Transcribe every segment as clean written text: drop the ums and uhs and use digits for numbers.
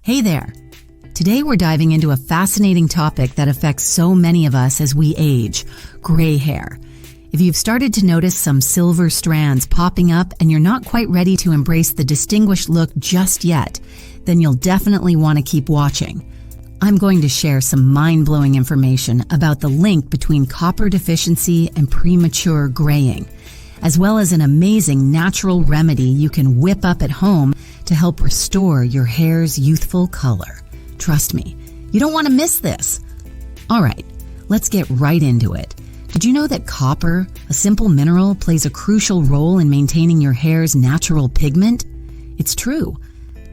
Hey there! Today we're diving into a fascinating topic that affects so many of us as we age: gray hair. If you've started to notice some silver strands popping up and you're not quite ready to embrace the distinguished look just yet, then you'll definitely want to keep watching. I'm going to share some mind-blowing information about the link between copper deficiency and premature graying, as well as an amazing natural remedy you can whip up at home to help restore your hair's youthful color. Trust me, you don't want to miss this. All right, let's get right into it. Did you know that copper, a simple mineral, plays a crucial role in maintaining your hair's natural pigment? It's true.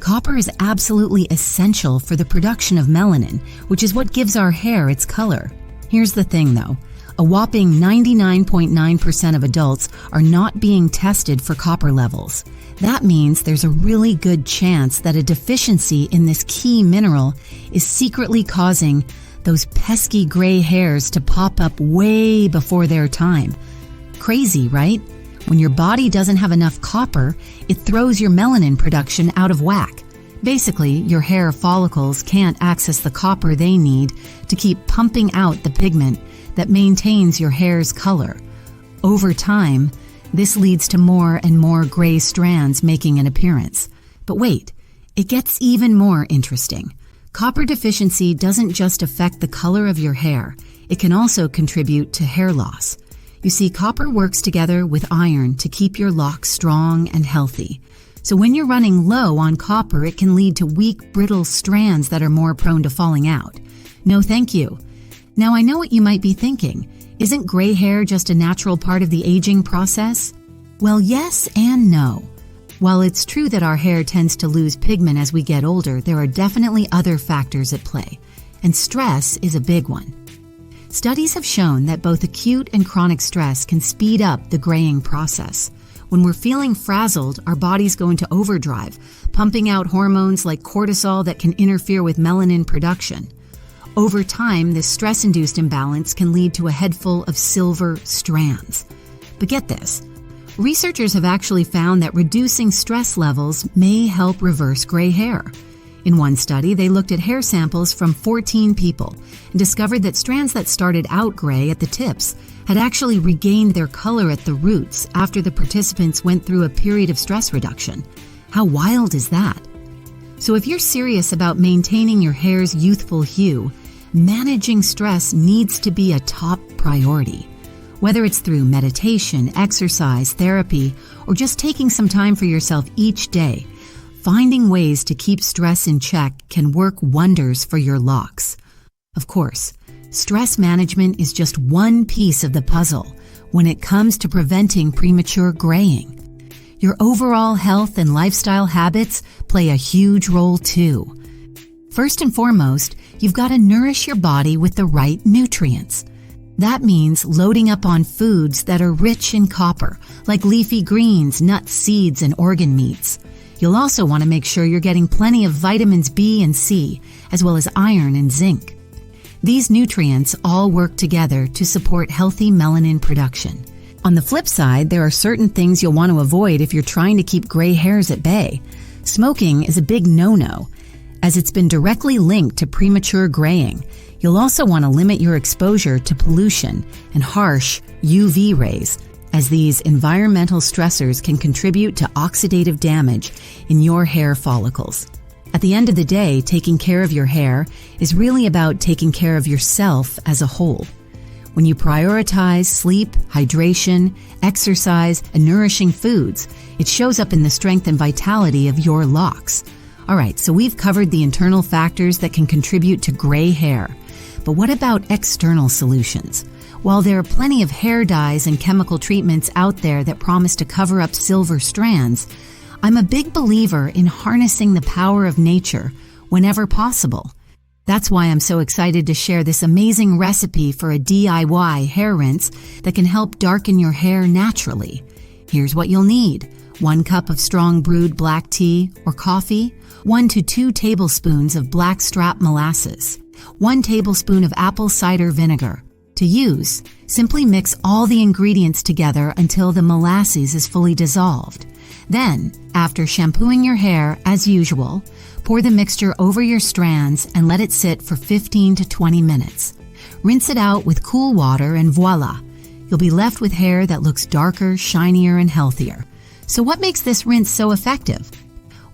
Copper is absolutely essential for the production of melanin, which is what gives our hair its color. Here's the thing though. A whopping 99.9% of adults are not being tested for copper levels. That means there's a really good chance that a deficiency in this key mineral is secretly causing those pesky gray hairs to pop up way before their time. Crazy, right? When your body doesn't have enough copper, it throws your melanin production out of whack. Basically, your hair follicles can't access the copper they need to keep pumping out the pigment that maintains your hair's color. Over time, this leads to more and more gray strands making an appearance. But wait, it gets even more interesting. Copper deficiency doesn't just affect the color of your hair, it can also contribute to hair loss. You see, copper works together with iron to keep your locks strong and healthy. So when you're running low on copper, it can lead to weak, brittle strands that are more prone to falling out. No thank you. Now I know what you might be thinking. Isn't gray hair just a natural part of the aging process? Well, yes and no. While it's true that our hair tends to lose pigment as we get older, there are definitely other factors at play, and stress is a big one. Studies have shown that both acute and chronic stress can speed up the graying process. When we're feeling frazzled, our bodies go into overdrive, pumping out hormones like cortisol that can interfere with melanin production. Over time, this stress-induced imbalance can lead to a head full of silver strands. But get this, researchers have actually found that reducing stress levels may help reverse gray hair. In one study, they looked at hair samples from 14 people and discovered that strands that started out gray at the tips had actually regained their color at the roots after the participants went through a period of stress reduction. How wild is that? So if you're serious about maintaining your hair's youthful hue, managing stress needs to be a top priority. Whether it's through meditation, exercise, therapy, or just taking some time for yourself each day, finding ways to keep stress in check can work wonders for your locks. Of course, stress management is just one piece of the puzzle when it comes to preventing premature graying. Your overall health and lifestyle habits play a huge role too. First and foremost, you've got to nourish your body with the right nutrients. That means loading up on foods that are rich in copper, like leafy greens, nuts, seeds, and organ meats. You'll also want to make sure you're getting plenty of vitamins B and C, as well as iron and zinc. These nutrients all work together to support healthy melanin production. On the flip side, there are certain things you'll want to avoid if you're trying to keep gray hairs at bay. Smoking is a big no-no, as it's been directly linked to premature graying. You'll also want to limit your exposure to pollution and harsh UV rays, as these environmental stressors can contribute to oxidative damage in your hair follicles. At the end of the day, taking care of your hair is really about taking care of yourself as a whole. When you prioritize sleep, hydration, exercise, and nourishing foods, it shows up in the strength and vitality of your locks. All right, so we've covered the internal factors that can contribute to gray hair. But what about external solutions? While there are plenty of hair dyes and chemical treatments out there that promise to cover up silver strands, I'm a big believer in harnessing the power of nature whenever possible. That's why I'm so excited to share this amazing recipe for a DIY hair rinse that can help darken your hair naturally. Here's what you'll need: 1 cup of strong brewed black tea or coffee, 1 to 2 tablespoons of blackstrap molasses, 1 tablespoon of apple cider vinegar. To use, simply mix all the ingredients together until the molasses is fully dissolved. Then, after shampooing your hair as usual, Pour the mixture over your strands and let it sit for 15 to 20 minutes. Rinse it out with cool water and voila! You'll be left with hair that looks darker, shinier, and healthier. So what makes this rinse so effective?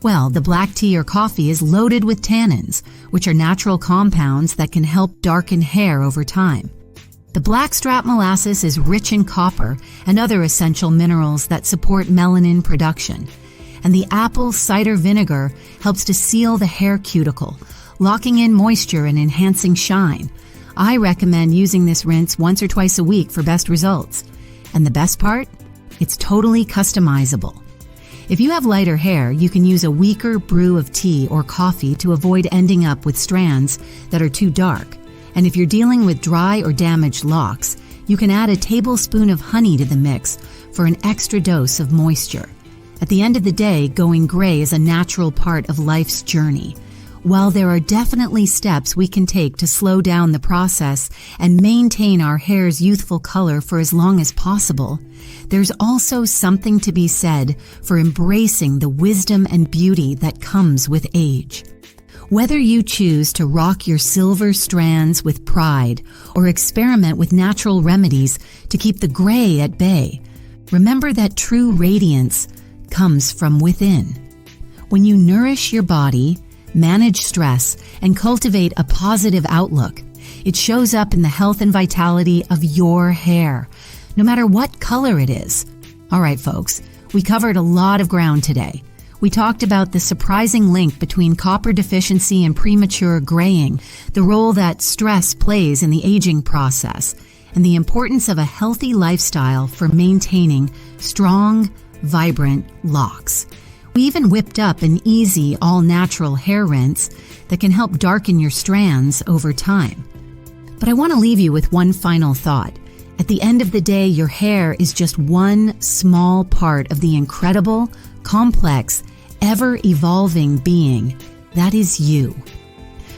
Well, the black tea or coffee is loaded with tannins, which are natural compounds that can help darken hair over time. The blackstrap molasses is rich in copper and other essential minerals that support melanin production. And the apple cider vinegar helps to seal the hair cuticle, locking in moisture and enhancing shine. I recommend using this rinse once or twice a week for best results. And the best part? It's totally customizable. If you have lighter hair, you can use a weaker brew of tea or coffee to avoid ending up with strands that are too dark. And if you're dealing with dry or damaged locks, you can add a tablespoon of honey to the mix for an extra dose of moisture. At the end of the day, going gray is a natural part of life's journey. While there are definitely steps we can take to slow down the process and maintain our hair's youthful color for as long as possible, there's also something to be said for embracing the wisdom and beauty that comes with age. Whether you choose to rock your silver strands with pride or experiment with natural remedies to keep the gray at bay, remember that true radiance comes from within. When you nourish your body, manage stress, and cultivate a positive outlook, it shows up in the health and vitality of your hair, no matter what color it is. All right, folks, we covered a lot of ground today. We talked about the surprising link between copper deficiency and premature graying, the role that stress plays in the aging process, and the importance of a healthy lifestyle for maintaining strong, vibrant locks. We even whipped up an easy, all-natural hair rinse that can help darken your strands over time. But I want to leave you with one final thought. At the end of the day, your hair is just one small part of the incredible, complex, ever-evolving being that is you.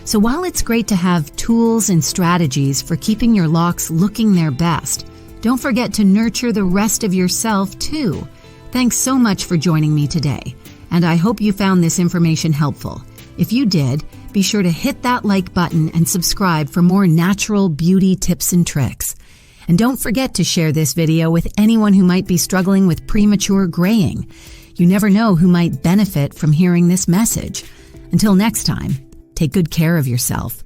So while it's great to have tools and strategies for keeping your locks looking their best, don't forget to nurture the rest of yourself too. Thanks so much for joining me today, and I hope you found this information helpful. If you did, be sure to hit that like button and subscribe for more natural beauty tips and tricks. And don't forget to share this video with anyone who might be struggling with premature graying. You never know who might benefit from hearing this message. Until next time, take good care of yourself.